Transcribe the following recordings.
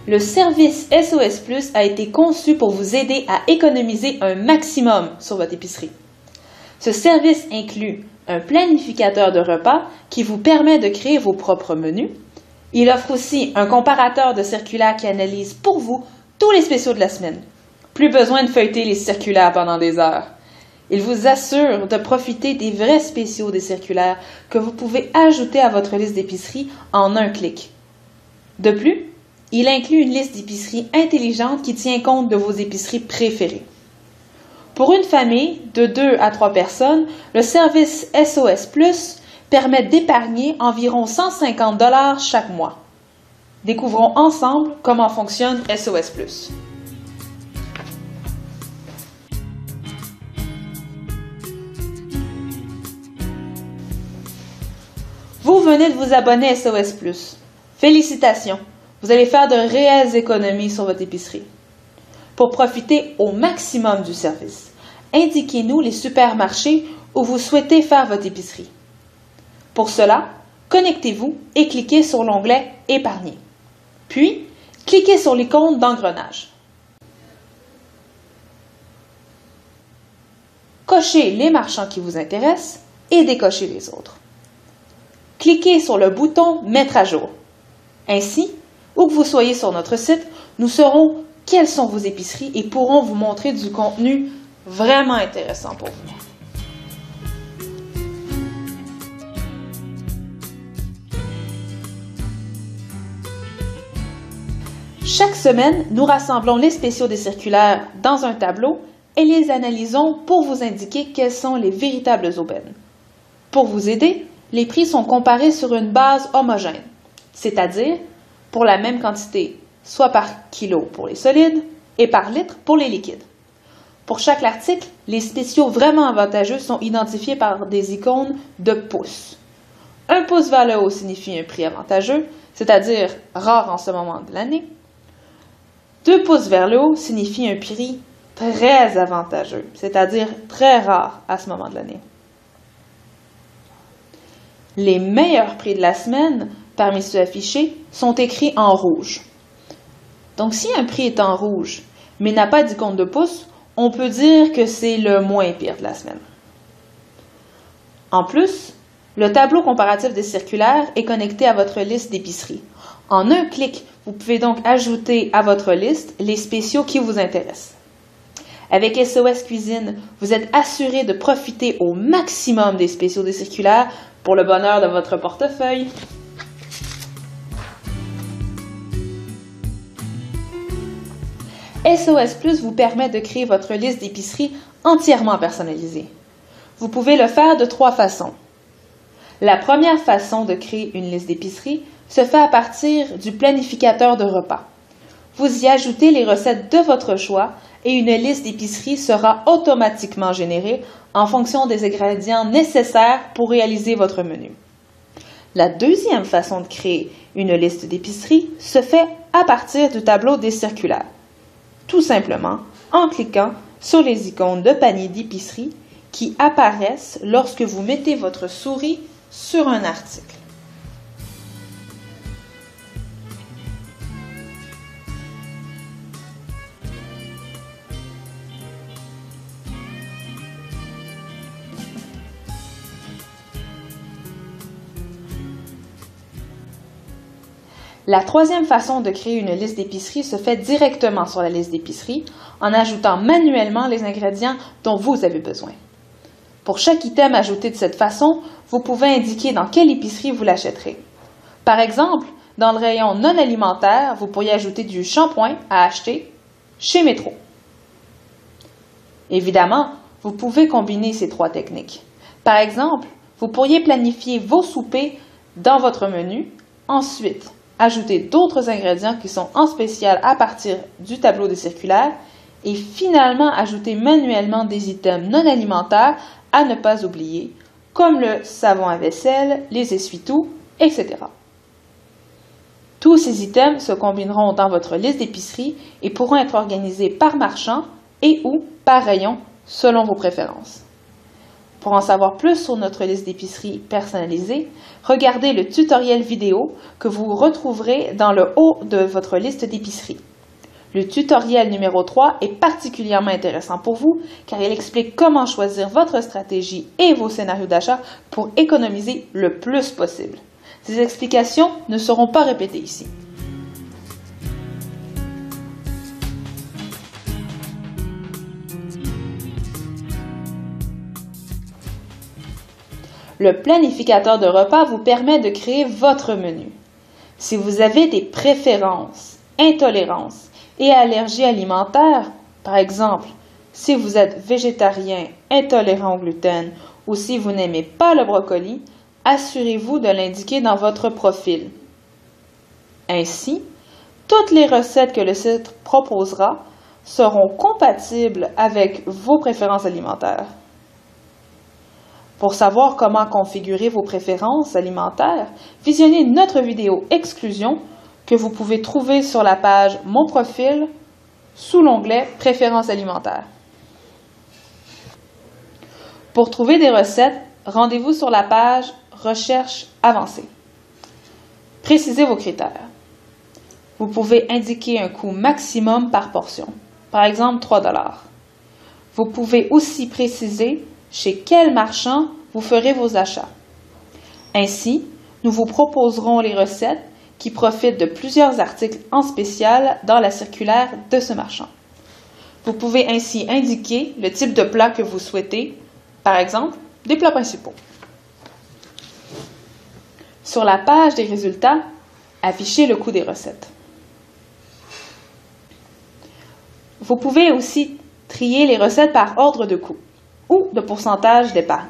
Le service SOS Plus a été conçu pour vous aider à économiser un maximum sur votre épicerie. Ce service inclut un planificateur de repas qui vous permet de créer vos propres menus. Il offre aussi un comparateur de circulaires qui analyse pour vous tous les spéciaux de la semaine. Plus besoin de feuilleter les circulaires pendant des heures. Il vous assure de profiter des vrais spéciaux des circulaires que vous pouvez ajouter à votre liste d'épicerie en un clic. De plus, il inclut une liste d'épicerie intelligente qui tient compte de vos épiceries préférées. Pour une famille de 2 à 3 personnes, le service SOS Plus permet d'épargner environ 150 $ chaque mois. Découvrons ensemble comment fonctionne SOS Plus. Vous venez de vous abonner à SOS Plus. Félicitations! Vous allez faire de réelles économies sur votre épicerie. Pour profiter au maximum du service, indiquez-nous les supermarchés où vous souhaitez faire votre épicerie. Pour cela, connectez-vous et cliquez sur l'onglet « Épargner ». Puis, cliquez sur l'icône d'engrenage. Cochez les marchands qui vous intéressent et décochez les autres. Cliquez sur le bouton « Mettre à jour ». Ainsi, où que vous soyez sur notre site, nous saurons quelles sont vos épiceries et pourrons vous montrer du contenu vraiment intéressant pour vous. Chaque semaine, nous rassemblons les spéciaux des circulaires dans un tableau et les analysons pour vous indiquer quelles sont les véritables aubaines. Pour vous aider, les prix sont comparés sur une base homogène, c'est-à-dire pour la même quantité, soit par kilo pour les solides et par litre pour les liquides. Pour chaque article, les spéciaux vraiment avantageux sont identifiés par des icônes de pouces. Un pouce vers le haut signifie un prix avantageux, c'est-à-dire rare en ce moment de l'année. 2 pouces vers le haut signifie un prix très avantageux, c'est-à-dire très rare à ce moment de l'année. Les meilleurs prix de la semaine, parmi ceux affichés, sont écrits en rouge. Donc, si un prix est en rouge, mais n'a pas d'icône de pouce, on peut dire que c'est le moins pire de la semaine. En plus, le tableau comparatif des circulaires est connecté à votre liste d'épicerie. En un clic, vous pouvez donc ajouter à votre liste les spéciaux qui vous intéressent. Avec SOS Cuisine, vous êtes assuré de profiter au maximum des spéciaux des circulaires pour le bonheur de votre portefeuille. SOS Plus vous permet de créer votre liste d'épicerie entièrement personnalisée. Vous pouvez le faire de 3 façons. La première façon de créer une liste d'épicerie se fait à partir du planificateur de repas. Vous y ajoutez les recettes de votre choix et une liste d'épicerie sera automatiquement générée en fonction des ingrédients nécessaires pour réaliser votre menu. La deuxième façon de créer une liste d'épicerie se fait à partir du tableau des circulaires. Tout simplement en cliquant sur les icônes de panier d'épicerie qui apparaissent lorsque vous mettez votre souris sur un article. La troisième façon de créer une liste d'épicerie se fait directement sur la liste d'épicerie en ajoutant manuellement les ingrédients dont vous avez besoin. Pour chaque item ajouté de cette façon, vous pouvez indiquer dans quelle épicerie vous l'achèterez. Par exemple, dans le rayon non alimentaire, vous pourriez ajouter du shampoing à acheter chez Métro. Évidemment, vous pouvez combiner ces 3 techniques. Par exemple, vous pourriez planifier vos soupers dans votre menu, ensuite ajouter d'autres ingrédients qui sont en spécial à partir du tableau des circulaires et finalement ajouter manuellement des items non alimentaires à ne pas oublier, comme le savon à vaisselle, les essuie-tout, etc. Tous ces items se combineront dans votre liste d'épicerie et pourront être organisés par marchand et ou par rayon selon vos préférences. Pour en savoir plus sur notre liste d'épicerie personnalisée, regardez le tutoriel vidéo que vous retrouverez dans le haut de votre liste d'épicerie. Le tutoriel numéro 3 est particulièrement intéressant pour vous car il explique comment choisir votre stratégie et vos scénarios d'achat pour économiser le plus possible. Ces explications ne seront pas répétées ici. Le planificateur de repas vous permet de créer votre menu. Si vous avez des préférences, intolérances et allergies alimentaires, par exemple, si vous êtes végétarien, intolérant au gluten ou si vous n'aimez pas le brocoli, assurez-vous de l'indiquer dans votre profil. Ainsi, toutes les recettes que le site proposera seront compatibles avec vos préférences alimentaires. Pour savoir comment configurer vos préférences alimentaires, visionnez notre vidéo exclusion que vous pouvez trouver sur la page Mon profil sous l'onglet Préférences alimentaires. Pour trouver des recettes, rendez-vous sur la page Recherche avancée. Précisez vos critères. Vous pouvez indiquer un coût maximum par portion, par exemple 3 $. Vous pouvez aussi préciser chez quel marchand vous ferez vos achats. Ainsi, nous vous proposerons les recettes qui profitent de plusieurs articles en spécial dans la circulaire de ce marchand. Vous pouvez ainsi indiquer le type de plat que vous souhaitez, par exemple, des plats principaux. Sur la page des résultats, affichez le coût des recettes. Vous pouvez aussi trier les recettes par ordre de coût ou de pourcentage d'épargne.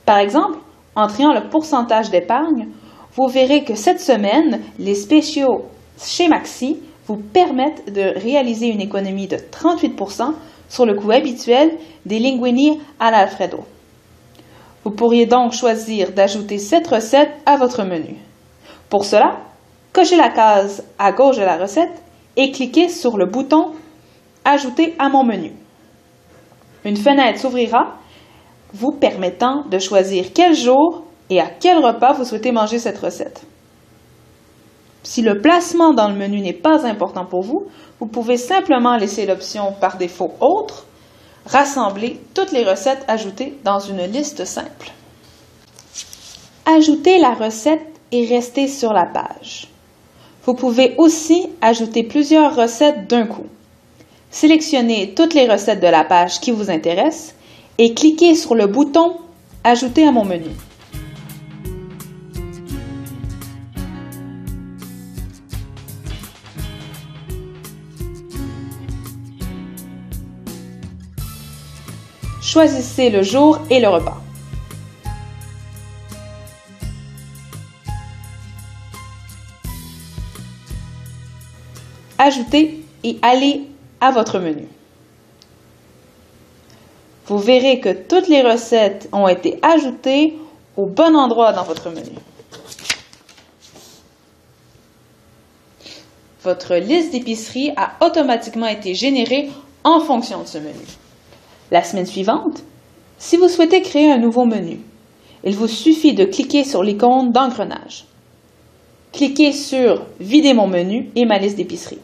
Par exemple, en triant le pourcentage d'épargne, vous verrez que cette semaine, les spéciaux chez Maxi vous permettent de réaliser une économie de 38% sur le coût habituel des linguini all'Alfredo. Vous pourriez donc choisir d'ajouter cette recette à votre menu. Pour cela, cochez la case à gauche de la recette et cliquez sur le bouton « Ajouter à mon menu ». Une fenêtre s'ouvrira, vous permettant de choisir quel jour et à quel repas vous souhaitez manger cette recette. Si le placement dans le menu n'est pas important pour vous, vous pouvez simplement laisser l'option par défaut « Autres », rassembler toutes les recettes ajoutées dans une liste simple. Ajoutez la recette et restez sur la page. Vous pouvez aussi ajouter plusieurs recettes d'un coup. Sélectionnez toutes les recettes de la page qui vous intéressent et cliquez sur le bouton « Ajouter à mon menu ». Choisissez le jour et le repas. Ajoutez et allez à votre menu. Vous verrez que toutes les recettes ont été ajoutées au bon endroit dans votre menu. Votre liste d'épicerie a automatiquement été générée en fonction de ce menu. La semaine suivante, si vous souhaitez créer un nouveau menu, il vous suffit de cliquer sur l'icône d'engrenage. Cliquez sur « Vider mon menu et ma liste d'épicerie ».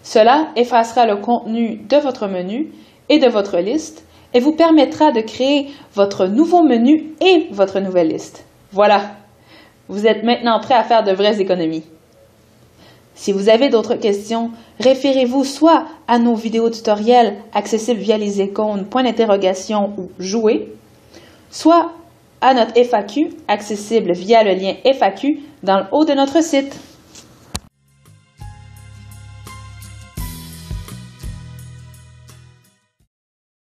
Cela effacera le contenu de votre menu et de votre liste et vous permettra de créer votre nouveau menu et votre nouvelle liste. Voilà, vous êtes maintenant prêt à faire de vraies économies. Si vous avez d'autres questions, référez-vous soit à nos vidéos tutoriels accessibles via les icônes point d'interrogation ou jouer, soit à notre FAQ accessible via le lien FAQ dans le haut de notre site.